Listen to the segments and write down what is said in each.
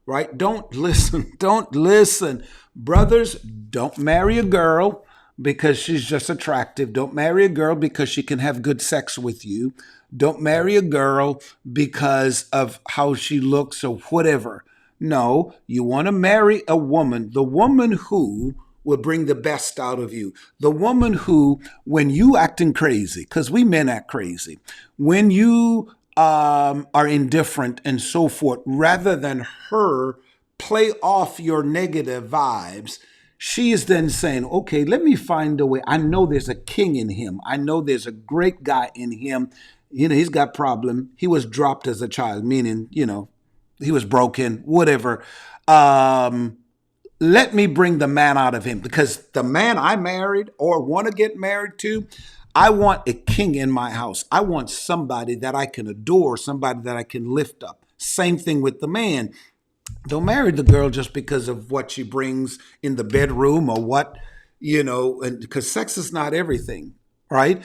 right? Don't listen. Don't listen. Brothers, don't marry a girl because she's just attractive. Don't marry a girl because she can have good sex with you. Don't marry a girl because of how she looks or whatever. No, you want to marry a woman, the woman who will bring the best out of you. The woman who, when you acting crazy, because we men act crazy, when you are indifferent and so forth, rather than her play off your negative vibes, she is then saying, okay, let me find a way. I know there's a king in him. I know there's a great guy in him. He's got problem. He was dropped as a child, meaning, he was broken, whatever. Let me bring the man out of him, because the man I married or want to get married to, I want a king in my house. I want somebody that I can adore, somebody that I can lift up. Same thing with the man. Don't marry the girl just because of what she brings in the bedroom or what, and because sex is not everything, right?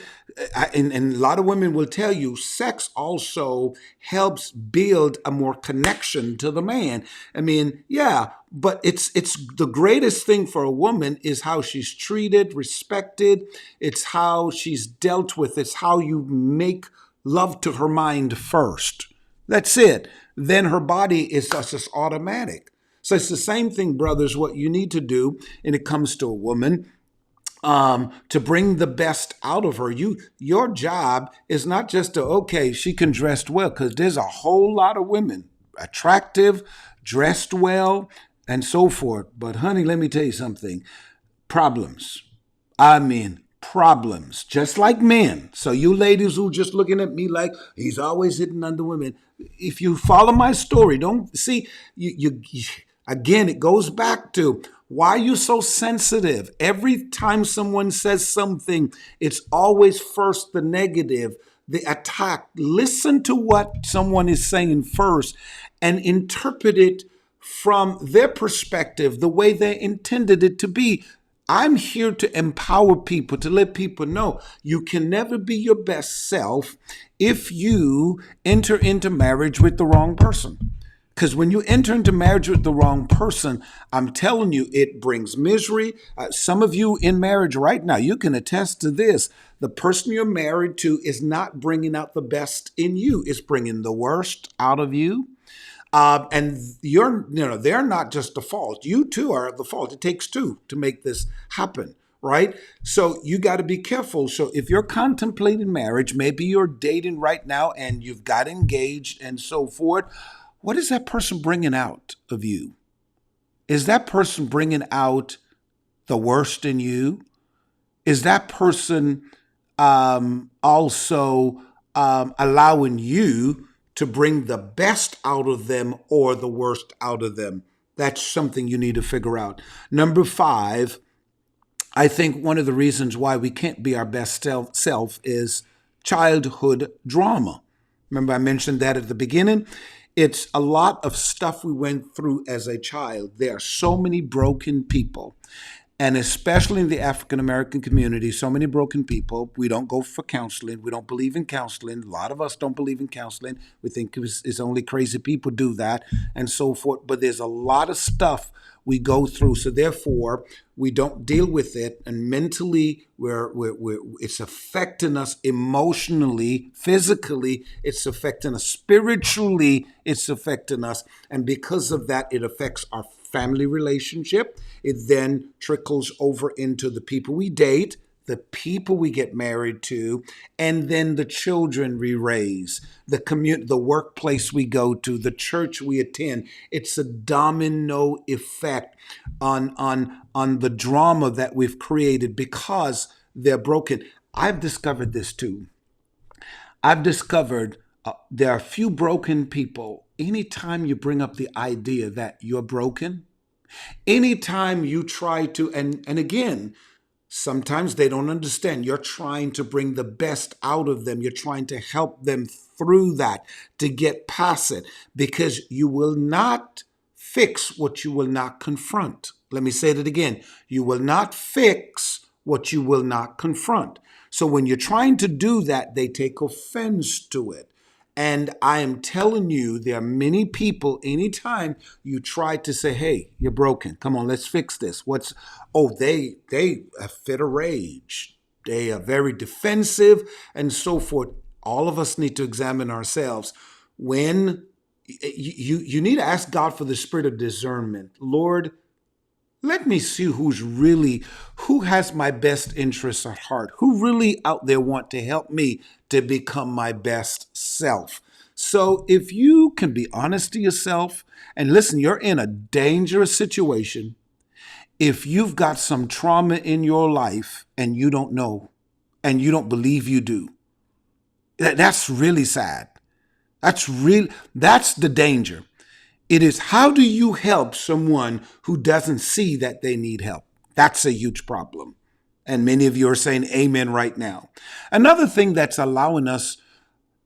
And a lot of women will tell you sex also helps build a more connection to the man. I mean, yeah, but it's the greatest thing for a woman is how she's treated, respected. It's how she's dealt with. It's how you make love to her mind first. That's it. Then her body is just automatic. So it's the same thing, brothers, what you need to do when it comes to a woman, to bring the best out of her. Your job is not just to, okay, she can dress well, because there's a whole lot of women, attractive, dressed well, and so forth. But honey, let me tell you something. Problems. I mean, problems, just like men. So you ladies who just looking at me like he's always hitting under women, if you follow my story, don't see, you again, it goes back to, why are you so sensitive? Every time someone says something, it's always first the negative, the attack. Listen to what someone is saying first and interpret it from their perspective, the way they intended it to be. I'm here to empower people, to let people know you can never be your best self if you enter into marriage with the wrong person. Because when you enter into marriage with the wrong person, I'm telling you, it brings misery. Some of you in marriage right now, you can attest to this. The person you're married to is not bringing out the best in you. It's bringing the worst out of you. And they're not just the fault. You too are the fault. It takes two to make this happen, right? So you got to be careful. So if you're contemplating marriage, maybe you're dating right now and you've got engaged and so forth, what is that person bringing out of you? Is that person bringing out the worst in you? Is that person also allowing you to bring the best out of them or the worst out of them? That's something you need to figure out. Number 5, I think one of the reasons why we can't be our best self is childhood drama. Remember, I mentioned that at the beginning. It's a lot of stuff we went through as a child. There are so many broken people. And especially in the African American community, so many broken people. We don't go for counseling. We don't believe in counseling. A lot of us don't believe in counseling. We think it's only crazy people do that and so forth. But there's a lot of stuff we go through. So therefore, we don't deal with it. And mentally, it's affecting us emotionally, physically. It's affecting us spiritually. It's affecting us. And because of that, it affects our family relationship. It then trickles over into the people we date, the people we get married to, and then the children we raise, the workplace we go to, the church we attend. It's a domino effect on the drama that we've created because they're broken. I've discovered this too. I've discovered there are few broken people. Anytime you bring up the idea that you're broken, anytime you try to, and again, sometimes they don't understand. You're trying to bring the best out of them. You're trying to help them through that, to get past it, because you will not fix what you will not confront. Let me say that again. You will not fix what you will not confront. So when you're trying to do that, they take offense to it. And I am telling you, there are many people, anytime you try to say, hey, you're broken. Come on, let's fix this. They a fit of rage. They are very defensive and so forth. All of us need to examine ourselves. When you need to ask God for the spirit of discernment. Lord, let me see who has my best interests at heart, who really out there want to help me to become my best self. So if you can be honest to yourself and listen, you're in a dangerous situation. If you've got some trauma in your life and you don't know and you don't believe you do, that's really sad. That's the danger. It is, how do you help someone who doesn't see that they need help? That's a huge problem. And many of you are saying amen right now. Another thing that's allowing us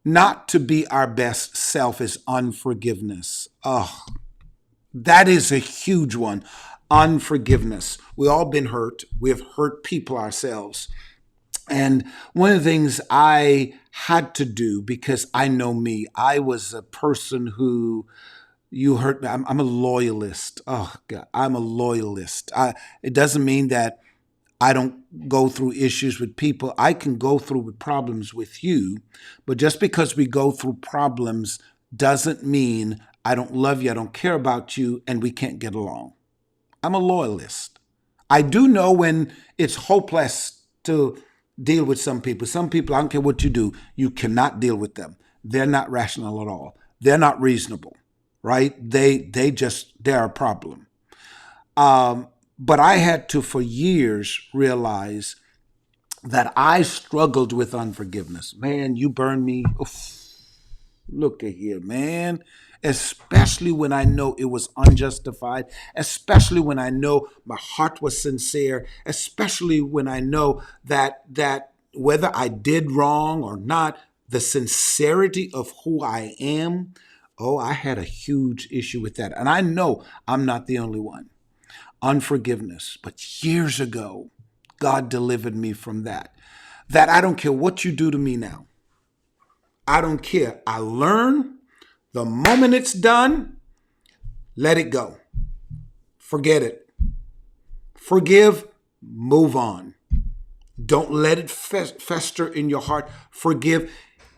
not to be our best self is unforgiveness. Oh, that is a huge one. Unforgiveness. We've all been hurt. We've hurt people ourselves. And one of the things I had to do, because I know me, I was a person who, you hurt me. I'm a loyalist. Oh, God, I'm a loyalist. It doesn't mean that I don't go through issues with people. I can go through with problems with you, but just because we go through problems doesn't mean I don't love you, I don't care about you, and we can't get along. I'm a loyalist. I do know when it's hopeless to deal with some people. Some people, I don't care what you do, you cannot deal with them. They're not rational at all. They're not reasonable, right? They're a problem. But I had to, for years, realize that I struggled with unforgiveness. Man, you burned me. Oof. Look at here, man. Especially when I know it was unjustified, especially when I know my heart was sincere, especially when I know that whether I did wrong or not, the sincerity of who I am, oh, I had a huge issue with that. And I know I'm not the only one. Unforgiveness. But years ago, God delivered me from that. That I don't care what you do to me now. I don't care. I learn the moment it's done, let it go. Forget it. Forgive, move on. Don't let it fester in your heart. Forgive.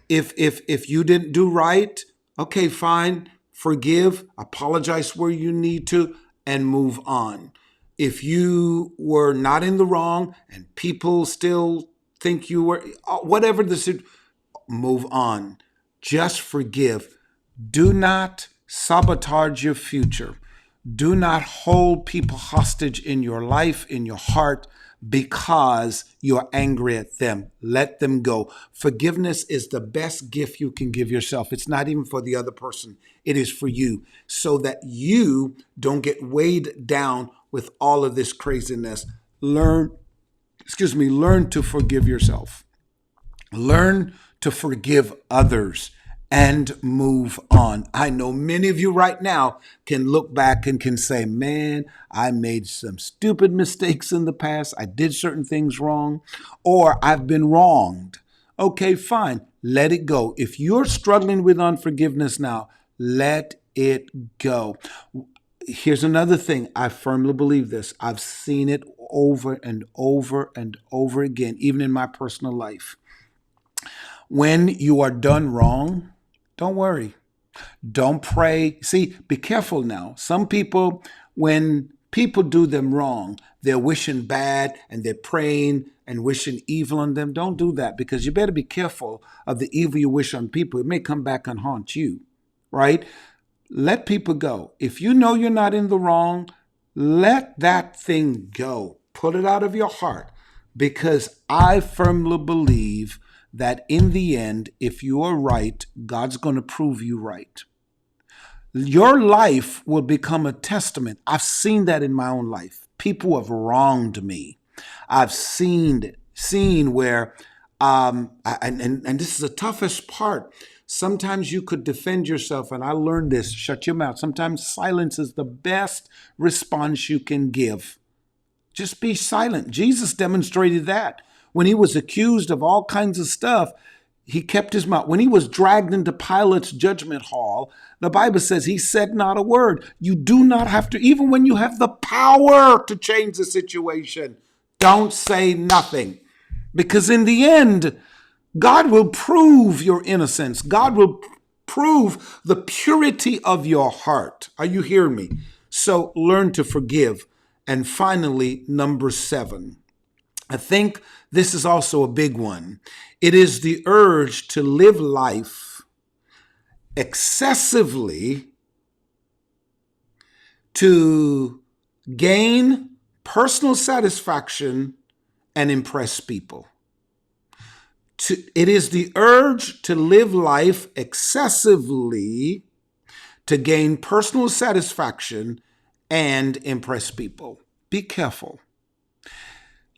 If you didn't do right, okay, fine. Forgive, apologize where you need to, and move on. If you were not in the wrong and people still think you were, whatever the situation, move on. Just forgive. Do not sabotage your future. Do not hold people hostage in your life, in your heart, because you're angry at them. Let them go. Forgiveness is the best gift you can give yourself. It's not even for the other person. It is for you, so that you don't get weighed down with all of this craziness. Learn to forgive yourself. Learn to forgive others and move on. I know many of you right now can look back and can say, man, I made some stupid mistakes in the past. I did certain things wrong, or I've been wronged. Okay, fine. Let it go. If you're struggling with unforgiveness now, let it go. Here's another thing. I firmly believe this. I've seen it over and over and over again, even in my personal life. When you are done wrong, don't worry. Don't pray. See, be careful now. Some people, when people do them wrong, they're wishing bad and they're praying and wishing evil on them. Don't do that, because you better be careful of the evil you wish on people. It may come back and haunt you, right? Let people go. If you know you're not in the wrong, let that thing go. Put it out of your heart, because I firmly believe that in the end, if you are right, God's going to prove you right. Your life will become a testament. I've seen that in my own life. People have wronged me. I've seen where, and this is the toughest part. Sometimes you could defend yourself, and I learned this, shut your mouth. Sometimes silence is the best response you can give. Just be silent. Jesus demonstrated that. When he was accused of all kinds of stuff, he kept his mouth. When he was dragged into Pilate's judgment hall, the Bible says he said not a word. You do not have to, even when you have the power to change the situation, don't say nothing. Because in the end, God will prove your innocence. God will prove the purity of your heart. Are you hearing me? So learn to forgive. And finally, number 7. I think this is also a big one. It is the urge to live life excessively to gain personal satisfaction and impress people. It is the urge to live life excessively to gain personal satisfaction and impress people. Be careful.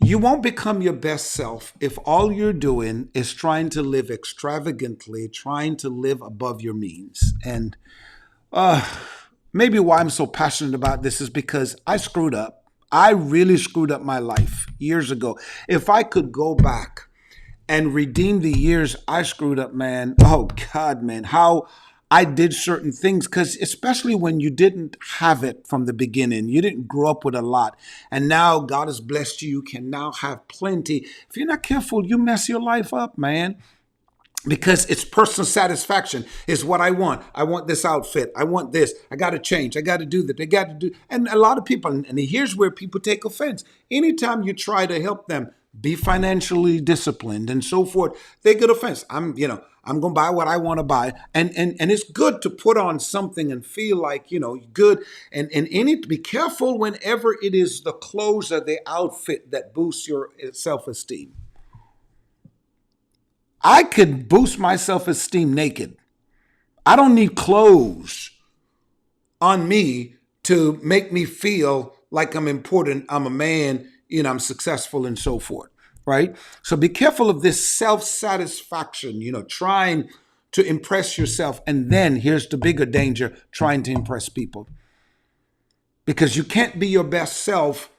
You won't become your best self if all you're doing is trying to live extravagantly, trying to live above your means. And maybe why I'm so passionate about this is because I screwed up. I really screwed up my life years ago. If I could go back and redeem the years I screwed up, man, oh God, man, how I did certain things, because especially when you didn't have it from the beginning, you didn't grow up with a lot, and now God has blessed you, you can now have plenty. If you're not careful, you mess your life up, man. Because it's personal satisfaction is what I want. I want this outfit. I want this. I got to change. I got to do that. They got to do. And a lot of people, and here's where people take offense. Anytime you try to help them be financially disciplined and so forth, they get offense. I'm going to buy what I want to buy. And it's good to put on something and feel like, good. And be careful whenever it is the clothes or the outfit that boosts your self-esteem. I could boost my self-esteem naked. I don't need clothes on me to make me feel like I'm important, I'm a man, I'm successful and so forth, right? So be careful of this self-satisfaction, trying to impress yourself. And then here's the bigger danger, trying to impress people. Because you can't be your best self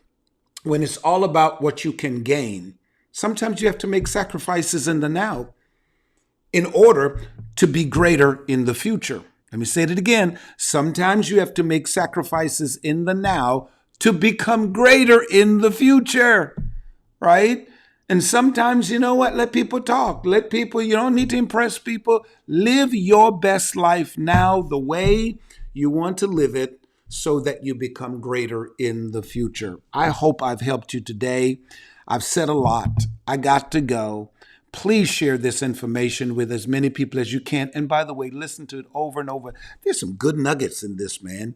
when it's all about what you can gain. Sometimes you have to make sacrifices in the now in order to be greater in the future. Let me say it again. Sometimes you have to make sacrifices in the now to become greater in the future, right? And sometimes, let people talk. Let people, you don't need to impress people. Live your best life now the way you want to live it so that you become greater in the future. I hope I've helped you today. I've said a lot. I got to go. Please share this information with as many people as you can. And by the way, listen to it over and over. There's some good nuggets in this, man.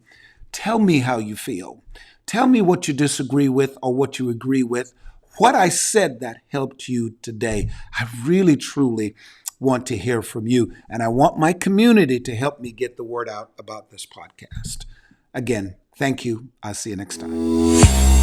Tell me how you feel. Tell me what you disagree with or what you agree with. What I said that helped you today. I really, truly want to hear from you. And I want my community to help me get the word out about this podcast. Again, thank you. I'll see you next time.